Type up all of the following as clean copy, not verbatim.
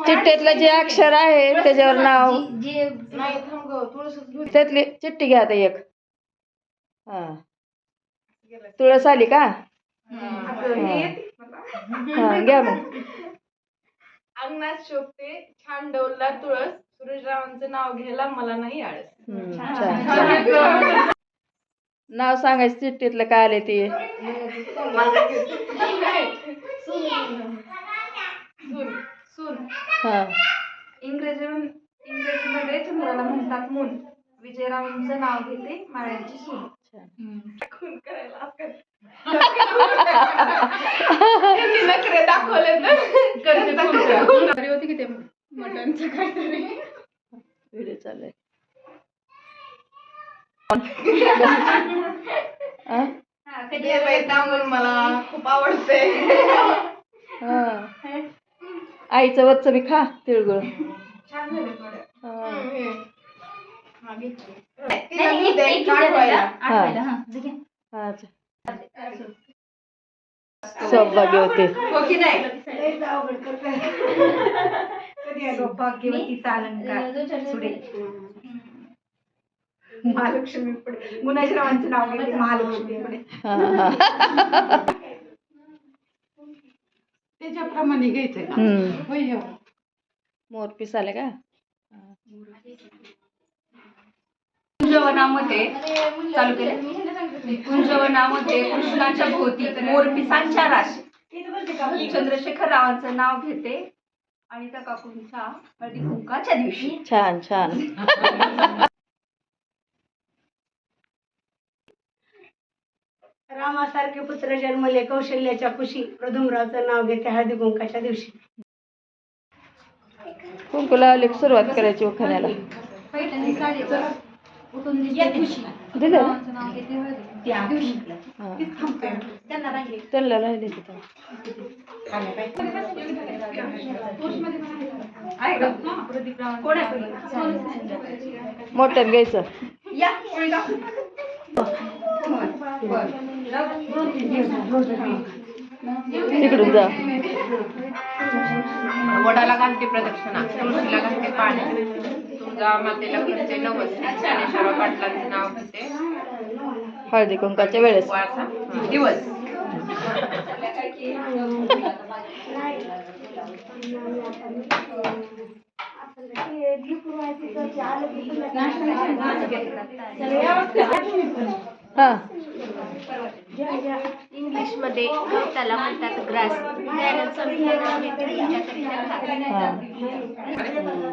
चिठ्ठीतलं जे अक्षर आहे त्याच्यावर नाव त्यातली चिठ्ठी घ्या आता एक. हा तुळस आली का? हा घ्या मग. अंगणात शोभते छान डौलला तुळस, सुरेशरावांचं नाव घ्यायला मला नाही आळस. छान. नाव सांगायचं चिठ्ठीतलं काय आले ते. हा इंग्रजीमध्ये चंद्राला म्हणतात मून. विजयरावांचं नाव घेते माळ्यांची सून. खून करायला नखरे दाखवले तर होती की ते मटनचं काहीतरी व्हिडिओ चालू आहे. मला खूप आवडते. आईचं वच्च बी खा तिळगुळ. छान झाले सौभाग्यवती सौभाग्यवतीचा अलंकार सुडे. महालक्ष्मी पुढे गुणाश्रमांचं नाव घेते महालक्ष्मी पुढे. त्याच्याप्रमाणे घ्यायचंय का? मोरपीस आले का? कुंजवनामध्ये चालू केले. कुंजवनामध्ये कृष्णाच्या भोवती मोरपिसांच्या राशी. चंद्रशेखर रावांचं नाव घेते आणि त्या काकूंच्या हळदी कुंकाच्या दिवशी. छान छान. रामासारखे पुत्र जन्मले कौशल्याच्या कुशी, प्रद्युम्नरावचं नाव घेते हळदी कुंकाच्या दिवशी. कुंकू लावले की सुरुवात करायची उखाण्याला. दिलं त्यांना राहिले तिथं. मोठ्यात घ्यायचं. तिकडून जा. वडाला घालते प्रदक्षिणा, तुळशीला घालते पाणी, तुळजा मातेला करते नवस, ज्ञानेश्वर पाटलांचं नाव घेते हळदी कुंकाच्या वेळेस दिवस. हा इंग्लिश मध्ये त्याला म्हणतात ग्रास.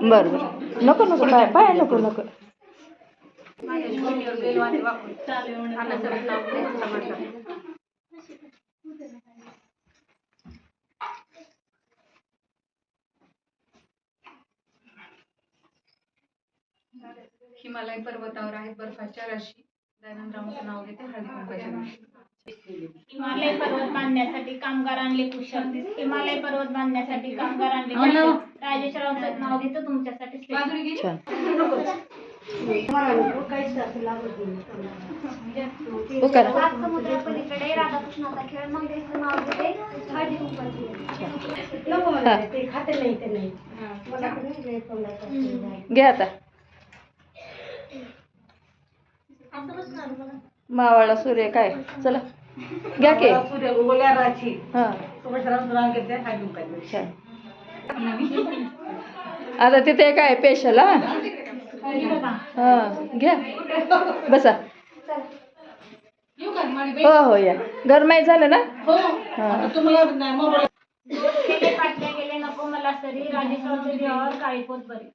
बर बर. नको नको पाय पाय नको नको. हिमालय पर्वतावर आहेत बर्फाच्या राशी. दयानंदरावांचं नाव घेते हळदी कुंकाच्या दिवशी. हिमालय पर्वत बांधण्यासाठी कामगार आणले कुशल. हिमालय पर्वत बांधण्यासाठी कामगार आणले कुशल. राजेशरावांचं नाव घेतो तुमच्यासाठी. छान. पलीकडे राधाकृष्णाचा खेळ मंगेशचं नाव घेते हळदी कुंकाची. घ्या आता. मावळा सूर्य काय चला घ्या की. हा छान. आता तिथे काय स्पेशल. हा घ्या बसा. हो हो या. गरमाई झालं ना? केले पाटल्या गेले नको मला सरी. राजेश्वरचे देवावर काळी पोत बरी.